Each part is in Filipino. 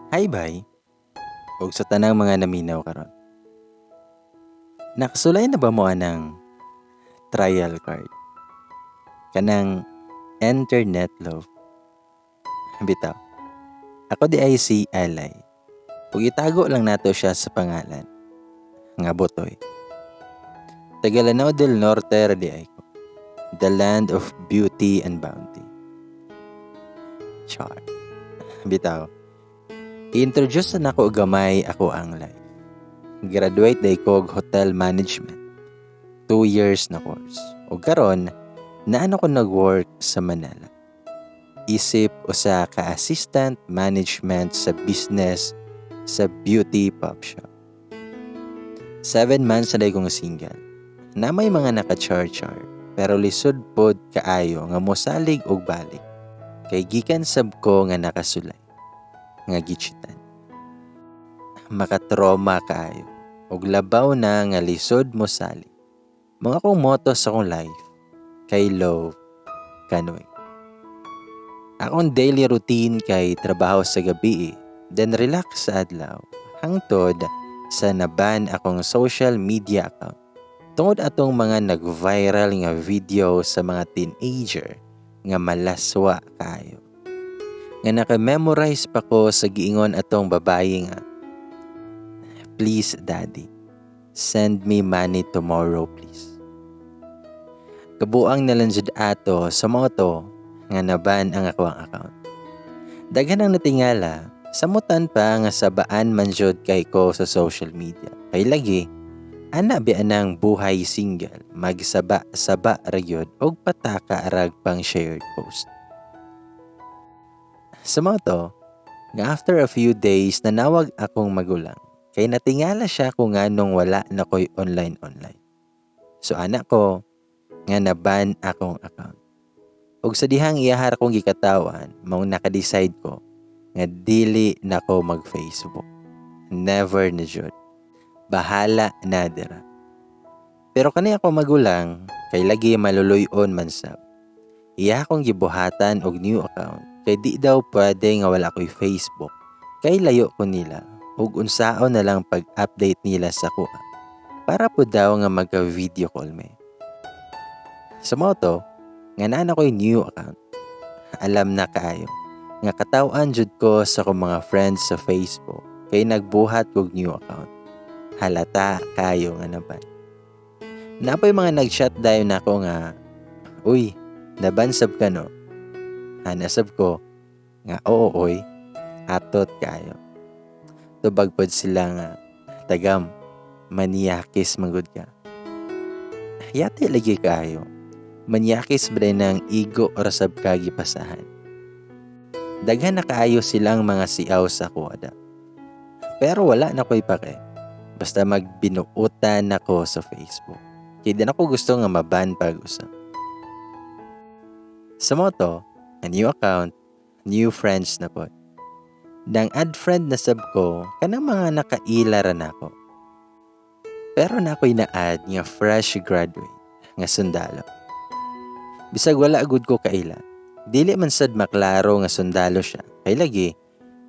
Hi bye, ug sa tanang mga naminaw karon. Nakasulay na ba mo anang trial card? Kanang internet love. Bitaw. Ako di ay si Alay. Ug itago lang nato siya sa pangalan. Nga Botoy. Taga Lanao del Norte ra di ay ko. The land of beauty and bounty. Char. Bitaw. I-introduce na nako gamay ako ang life. Graduate day ko og hotel management. 2 years na course. O karon, naano ko nag-work sa Manila. Isip usa ka assistant management sa business sa beauty pop shop. 7 months na day kong single. Na may mga naka-char-char, pero lisod pod kaayo nga mosalig og balik. Kay gikan sab ko nga nakasulay. Nga gichitan. Makatrauma kaayo. Og labaw na nga lisod mosalig. Mga kong motto sa akong life, kay love, kanoy. Akong daily routine kay trabaho sa gabi, then relax sa adlaw, hangtod sa naban akong social media account. Tungod atong mga nag-viral nga video sa mga teenager nga malaswa kayo. Nga naka-memorize pa ko sa giingon atong babae nga, please daddy, send me money tomorrow please. Kabuang nalanjud ato sa moto nga naban ang ako ang account. Daghan ang natingala, samutan pa nga sabaan man jud kay ko sa social media. Kay lagi, ana bianang buhay single, magsaba-saba ra gyud og pataka arag pang shared post. Sa moto, nga after a few days nanawag akong magulang. Kay natingala siya kung nganong wala na ko'y online. So anak ko, nga naban akong account. Ug sa dihang iyahar kong gikatawan, mao naka-decide ko nga dili na ko mag-Facebook. Never na jud. Bahala na dira. Pero kani ako magulang, kay lagi maluluyon man sab. Iya akong gibuhatan og new account, kay di daw pwede nga wala ko'y Facebook. Kay layo ko nila, ug unsaon na lang pag-update nila sa kuha. Para po daw nga magka-video call me. Sa moto, nga naan ako'y new account. Alam na kaayo. Nga katawan jud ko sa kong mga friends sa Facebook. Kay nagbuhat kog new account. Halata kayo nga naban. Napoy mga nag-chat dayon nako nga, uy, nabansab ka no? Hanasab ko, nga oo oy, atot kayo. Tubag pod sila nga, tagam, maniyakis manggod ka. Yati lagi kayo. Manyakis ba ng igo o rasab kagi pasahan. Daghan na kaayo silang mga siaw sa kuwada. Pero wala na ko'y pake. Basta magbinuutan ako sa Facebook. Kaya din ako gusto nga maban pag-usap. Sa moto, a new account, new friends na po. Dang add friend na sab ko, kanang mga nakailaran ako. Pero na ako'y na-add nga fresh graduate, nga sundalo. Bisag wala agud ko kaila. Dili man sad maklaro nga sundalo siya. Kay lagi,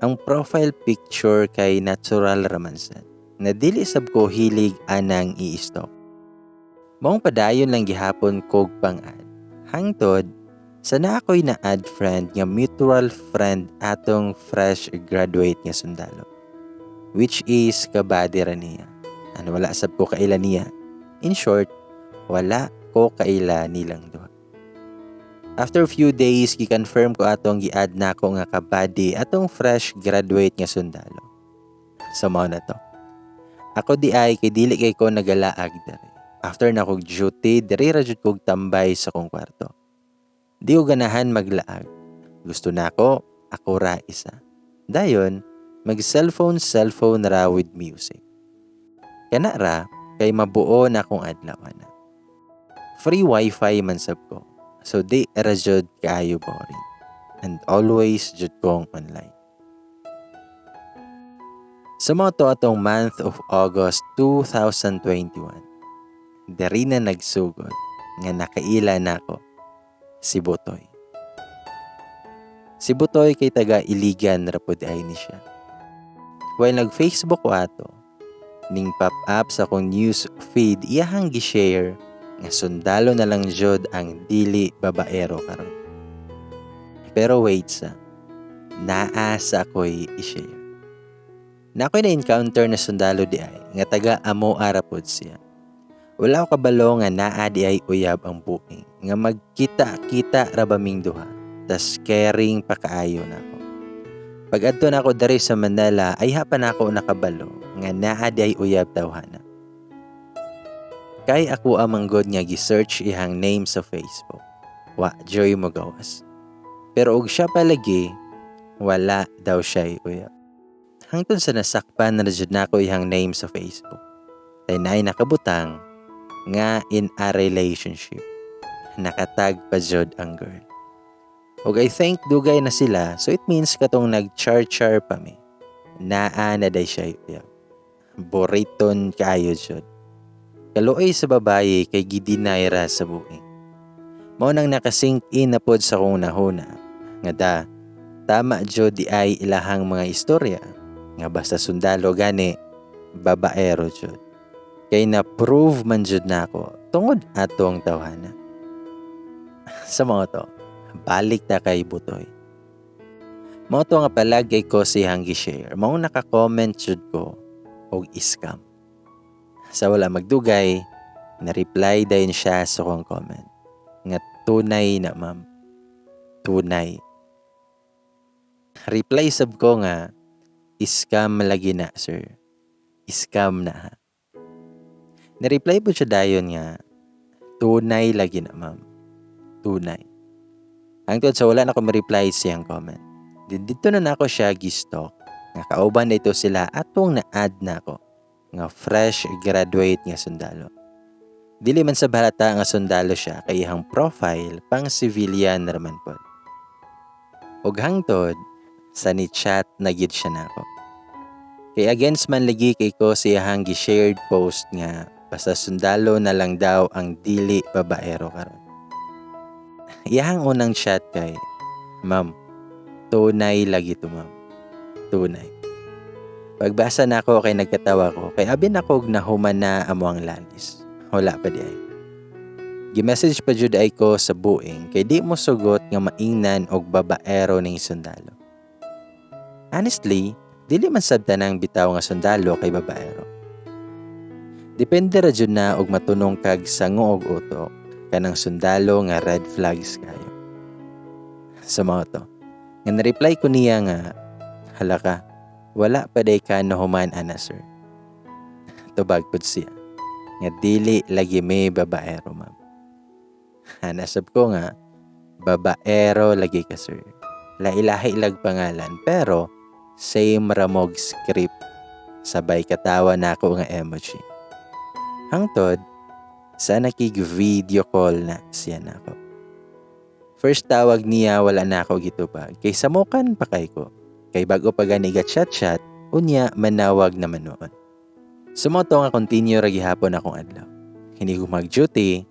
ang profile picture kay natural raman sad. Na dili sab ko hilig anang i-stalk. Maong padayon lang gihapon kog pang-add. Hangtod, sana ako'y na-add friend nga mutual friend atong fresh graduate nga sundalo. Which is kabady ra niya. Ano wala sab ko kaila niya. In short, wala ko kaila nilang duha. After a few days, gi-confirm ko atong gi-add na ako nga kabady atong fresh graduate nga sundalo. Sa mao na to. Ako di ay kay dili kay ko nagalaag diri. After na kog duty, diri ra jud kog tambay sa kong kwarto. Di ko ganahan maglaag. Gusto na ako ra isa. Dayon, mag-cellphone ra with music. Kana ra, kay mabuo na akong adlaw na. Free wifi man sab ko. So di ra jud kaayo boring. And always jud kong online. Sa moto atong month of August 2021, dari na nagsugod nga nakaila na ako si Botoy. Si Botoy kay taga Iligan ra pud ay ni siya. While nag-Facebook ko ato, ning pop-up sa akong news feed iyahang gi-share nga sundalo na lang jud ang dili babaero karon. Pero wait sa, naa sa ako'y i-share. Na ako'y na-encounter na sundalo di ay nga taga amo arapod siya. Wala ko kabalo nga naa di ay uyab ang buing nga magkita-kita rabaming duha. Tas caring pa kaayo na ako. Pag adto na ako dari sa Manila ay hapan ako nakabalo nga naa di ay uyab tawhana. Kay ako amang god nga gi-search ihang name sa Facebook. Wa joy mo gawas. Pero og siya palagi wala daw siya uyab. Hangtod sa nasakpan na jud nako ihang name sa Facebook. Tay naay nakabutang nga in a relationship. Nakatag pa jud ang girl. Og I think dugay na sila, so it means katong nag-char-char pa mi. Naa na day siya uyab. Boriton kaayo jud. Kaluoy sa babae kay gidinay ra sa buing. Mao nang nakasink in na pod sa kong nahuna. Nga tama jud di ay ilahang mga istorya. Nga basta sundalo gani, babaero jud. Kay na-prove man jud nako tungod atong tawhana. Sa mga to, balik ta kay Butoy. Mao to nga palagay ko siyang gi-share. Mao naka-comment jud ko og scam. Sa wala magdugay, na-reply dayon siya sa kong comment. Nga tunay na ma'am. Tunay. Reply sab ko nga, scam lagi na sir. Scam na ha. Na-reply po siya dayon nga, tunay lagi na ma'am. Tunay. Hangtod sa wala na ko ma-reply siyang comment. Dito na nako siya gi-stalk. Nga kauban na ito sila atong na-add na ko. Nga fresh graduate nga sundalo. Dili man sa balata nga sundalo siya kay ihang profile pang civilian naman po. Og hangtod sa ni chat na gid siya nako. Kay against man lagi kay ko siyang gi-shared post nga basta sundalo na lang daw ang dili babaero karon. Iyang unang chat kay, ma'am, tunay lagi to ma'am. Tunay. Pagbasa na ako kay nagkatawa ko, kay abin ako nahuman na amo ang langis. Wala pa di ay. Gi-message pa jud ay ko sa buing, kay di mo sugot nga maingnan og babaero ning sundalo. Honestly, dili man sabta nang bitaw nga sundalo kay babaero. Depende ra jud na og matunong kag sango og utok kanang sundalo nga red flags kayo. Sa mga to, nga na-reply ko niya nga, halaka, wala pa day ka nahuman ana sir. Tubag pod siya, nga dili lagi may babaero ma'am. Hanasab ko nga, babaero lagi ka sir. Lailahi lag pangalan, pero same ramog script. Sabay katawa na ako nga emoji. Hangtod, sa nakig-video call na siya na ako. First tawag niya wala na ako gitubag. Kay samukan pa kay ko. Kay bago pa ganiga chat-chat, unya manawag naman noon. Sumoto nga continue ra gihapon akong adlaw. Hindi ko mag-duty,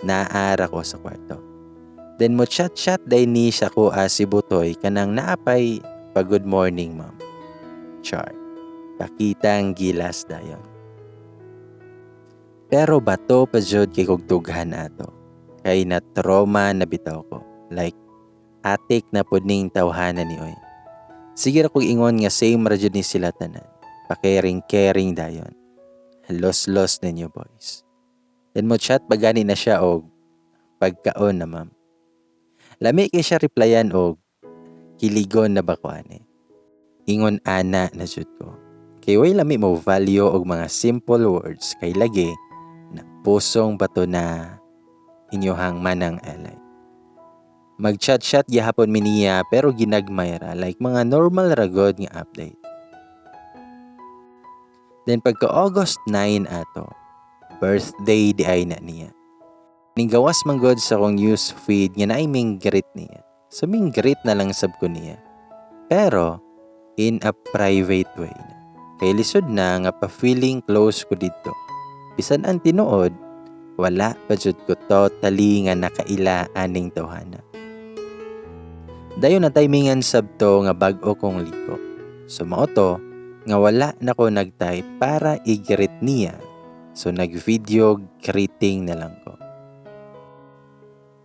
naara ko sa kwarto. Then mo chat-chat day ni siya ko si Butoy kanang naapay pa good morning ma'am. Char. Pakitang gilas dayon. Pero bato pa jud kay kog tughan ato. Kay na trauma na bitaw ko. Like atik na pudning tawhanan ni oy. Sige ra kog ingon nga same ra jud ni sila tanan. Pakaring-caring dayon. Los ninyo boys. Then mo chat bagani na siya og pagkaon na ma'am. Lami kay siya replyan og kiligon na ba ko ani. Ingon ana na jud ko. Kay way lami mo value og mga simple words kay lagi na pusong bato na inyohang manang alay. Mag-chat-chat gihapon mi niya pero ginagmay ra like mga normal ra god nga update. Then pagka August 9 ato, birthday di ay na niya. Ning gawas man god sa akong news feed nga naay ming greet niya. So ming greet na lang sab ko niya. Pero in a private way na. Kay lisod na nga pa-feeling close ko dito. Bisan ang tinuod, wala pa jud ko totally nga nakaila aning tawhana. Dayon na timingan sabto nga bag-o kong liko. So mao to, nga wala na ko nag-type para i-greet niya. So nag-video greeting na lang ko.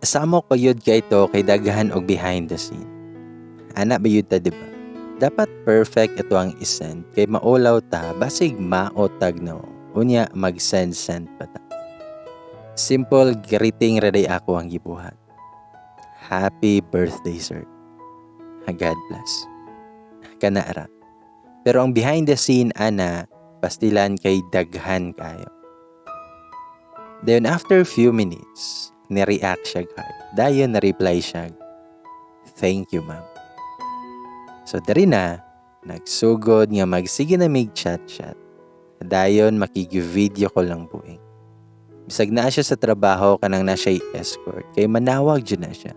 Asamo ko yun kay ito kay daghan og behind the scene. Ana ba yun ta, diba? Dapat perfect ito ang isend kay maulaw ta basig maotag na unya mag-send pa ta. Simple greeting ready ako ang gibuhat. Happy birthday, sir. God bless. Kanara. Pero ang behind the scene, ana, pastilan kay daghan kayo. Then after few minutes, ni-react siya hard. Dayon na-reply siya, thank you, ma'am. So dari na, nagsugod nga magsige na mig chat-chat. Dayon makig-video ko lang buing. Bisag na siya sa trabaho kanang na siya escort, kay manawag dyan na siya.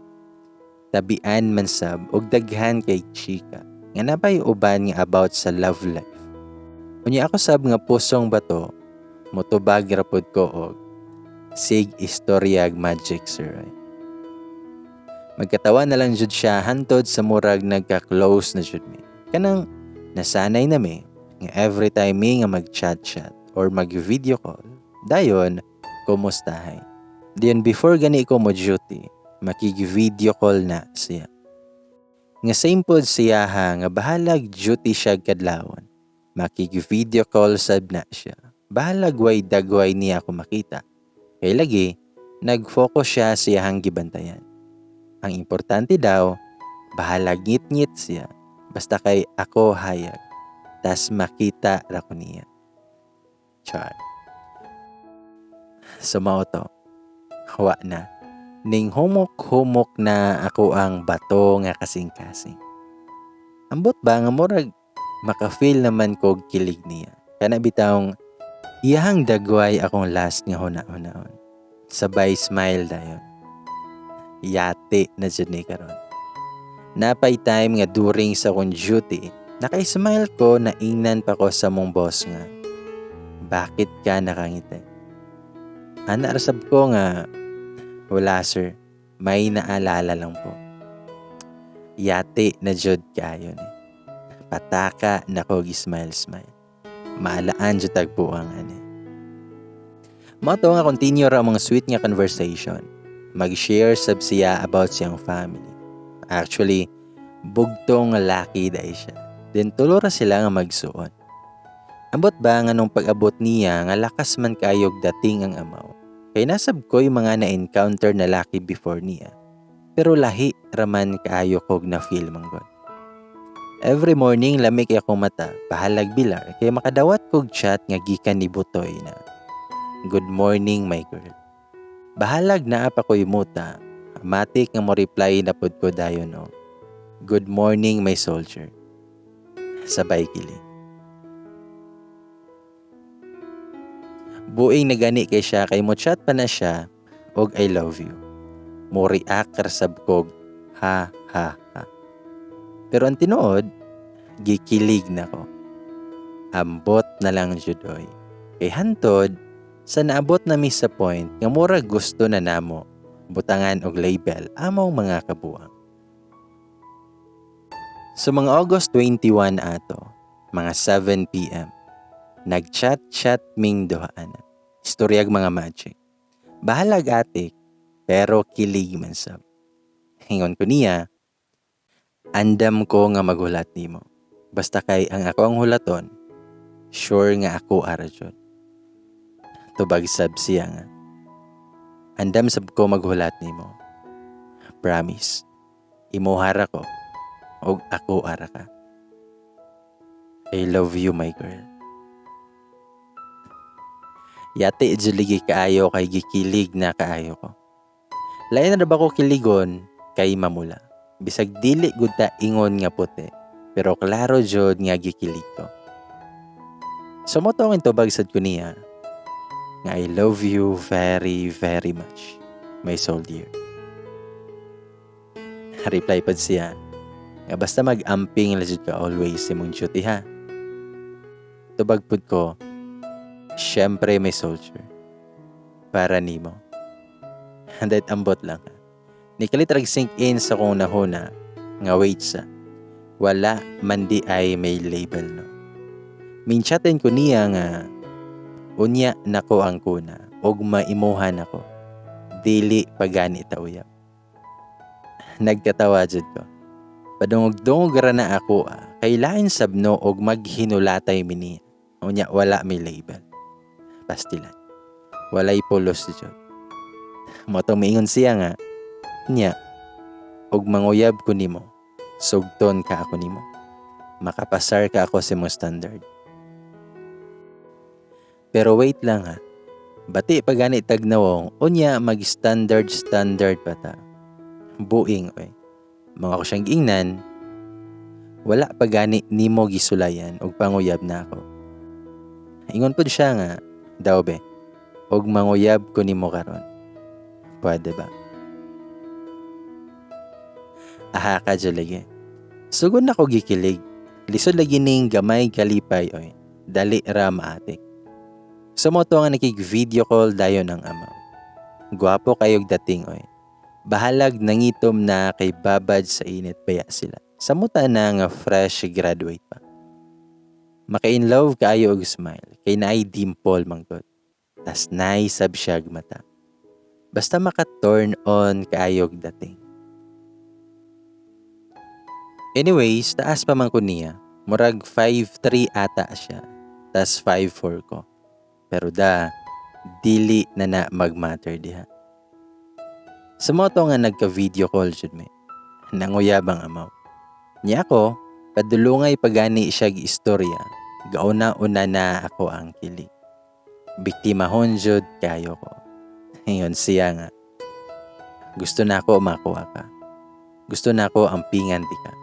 Tabian man sab og daghan kay chika. Nga napay uban nga about sa love life. Unya ako sab nga pusong bato, motubag rapod ko og sig istoryag magic sir. Magkatawa na lang jud siya hantod sa murag nagka-close na jud mi. Kanang nasanay na mi nga every time mi nga mag-chat-chat or mag-video call, dayon kumustahay. Diyan before gani ko mo duty, makig-video call na siya. Nga same pod siya nga bahalag duty siya kadlawon. Makig-video call sab na siya. Bahalag way dagway niya ako makita. Kay lagi, nag-focus siya siyang gibantayan. Ang importante daw, bahalag ngit-ngit siya. Basta kay ako hayag. Tas makita ra ko niya. Char. Sumao to. Hawa na. Ning humok-humok na ako ang bato nga kasing-kasing. Ambot ba nga murag maka-feel naman ko kilig niya. Kana bitawng iyahang dagway akong last nga huna-hunaon. Sabay smile dayon. Yate na jud ni karon. Napay time nga during sa akong duty, naka-smile ko na ingnan pa ko sa mong boss nga. Bakit ka nakangiti? Ana rasab ko nga, wala sir, may naalala lang po. Yate na jud kayo ni. Pataka na ko smile. Maalaan jud tagpo ang ani. Mato nga continue ra mga sweet nga conversation. Mag-share sab siya about siyang family. Actually, bugtong laki dahi siya. Then tulo ra sila nga magsuon. Ambot ba nga nung pag-abot niya nga lakas man kayog dating ang amaw. Kay nasab ko yung mga na-encounter na laki before niya. Pero lahi raman kaayo kog na feel manggod. Every morning lamig akong mata, pahalag bilar kay makadawat kog chat nga gikan ni Butoy na good morning my girl. Bahalag na pa ko'y muta, matik nga mo reply na pod ko dayon no. Good morning my soldier. Sabay kilig. Buing na gani kay siya kay mo chat pa na siya og I love you. Mo react rasab kog ha. Pero ang tinuod, gikilig na ko. Ambot na lang judoy. Kay hantod, sa naabot na mi sa point nga mura gusto na namo butangan og label amaw mga kabuang. So mga August 21 ato, mga 7 p.m. Nag-chat ming duhaan. Istoryag mga magic. Bahalag atik, pero kilig man sab. Hingon ko niya, andam ko nga maghulat nimo. Basta kay ang ako ang hulaton, sure nga ako ara jud. Tubag sab siya nga. Andam sab ko maghulat nimo. Promise, imuhara ko, og ako ara ka. I love you my girl. Yate juligi kaayo kay gikilig na kaayo ko. Lain na ba ko kiligon kay mamula. Bisag dili gud ta ingon nga puti, pero klaro jud nga gikilig ko. Sumotong tubag sad ko niya nga I love you very very much, my soul dear. Reply pad siya nga basta mag-amping lang jud ka always imong duty ha. Tubag pud ko, syempre may soldier. Para nimo. Handait ambot lang ha. Nikalit rag sink in sa kong nahuna nga wait sa. Wala man di ay may label no. Minchaten ko niya nga unya nako ang kuna og maimuhan ako. Dili pagani ta uyab. Nagkatawa jud ko. Padungog-dungog ra na ako kay lain sabno og maghinulatay mi niya. Unya wala may label. Pastilan. Walay pulos jud. Motong miingon siya nga, nya, og manguyab ko nimo, sugton ka ako nimo. Makapasar ka ako sa mo standard. Pero wait lang ha. Bati pa gani tagnawong, unya mag-standard pa ta. Buing oy. Mga ko siyang giingnan, wala pa gani nimo gisulayan og panguyab na ako. Ingon pud siya nga, daw be, og manguyab ko nimo karon. Pwede ba? Aha ka dyan lagi. Sugod na ko gikilig. Lisod lagi ning gamay kalipay oy. Dali ra maatik. Sumoto nga nakig-video call dayon ang amaw. Gwapo kayog dating oy. Bahalag nangitom na kay babad sa init baya sila. Samuta na nga fresh graduate pa. Maka-in love kaayo og smile. Kay naay dimple manggod. Tas naay sabsyag mata. Basta maka-turn on kaayog dating. Anyways, taas pa man ko niya. Murag 5'3 ata siya. Tas 5'4 ko. Pero dili na mag-matter diha. Sumoto nga nagka-video call jud me. Nanguyabang amaw. Niya ko, padulungay pagani siya istorya. Gauna-una na ako ang kilig. Biktimahon jud kayo ko. Ngayon siya nga. Gusto na ako makuha ka. Gusto na ako ampingan di ka.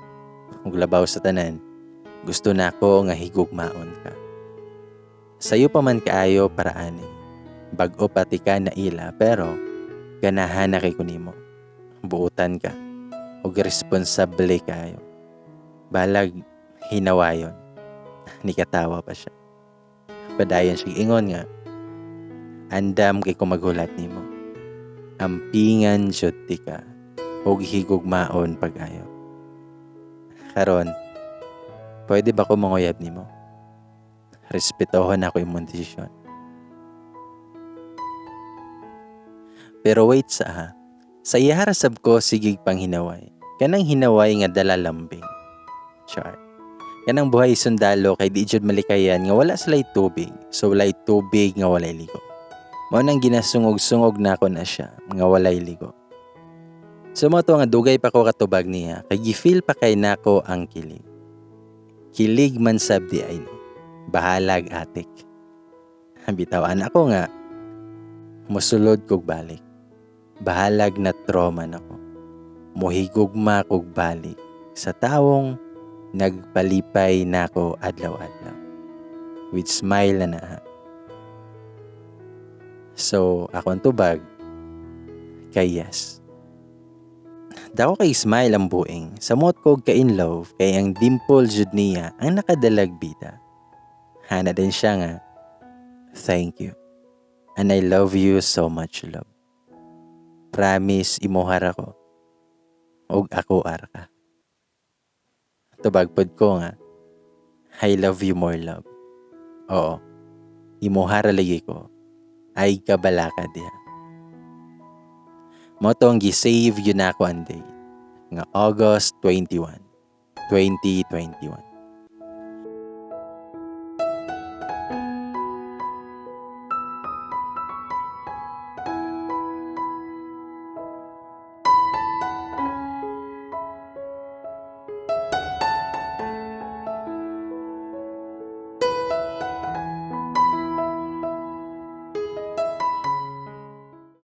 Ug labaw sa tanan. Gusto na ako nga higugmaon ka. Sayo pa man kaayo para ani. Bag-o pati ka na ila pero ganahan na kay kunimo. Buutan ka. Ug responsable kayo. Balag hinawayon. Nikatawa pa siya. Padayon siya ingon nga. Andam kay kumaghulat nimo. Ampingan jud ti ka. Ug higugmaon pag-ayo. Karon, pwede ba ko manguyab nimo? Respetohon ako imong desisyon. Pero wait sa iharasab ko sigig pang hinaway. Kanang hinaway nga dala lambing. Char. Kanang buhay sundalo kay di jud malikayan nga wala salay tubig. So walay tubig nga walay ligo. Mao nang ginasungog-sungog na ako na siya nga walay ligo. Sumoto nga dugay pa ko katubag niya kay gifeel pa kay nako ang kilig. Kilig man sabdi ay no. Bahalag atik. Bitawan ako nga musulod kog balik. Bahalag na trauma nako. Muhigugma kog balik sa tawong nagpalipay nako adlaw-adlaw. With smile na. So, akong tubag kay yes. Dako kay smile ang buing. Samot kog ka in love kay ang dimple jud niya ang nakadalag bida. Hana din siya nga, thank you. And I love you so much, love. Promise, imuhar ako. Og ako ar ka. Tubagpod ko nga, I love you more, love. Oo, imuhar lagi ko. Ay kabalaka diha. Motong gisave yun ako ang day. Nga August 21, 2021.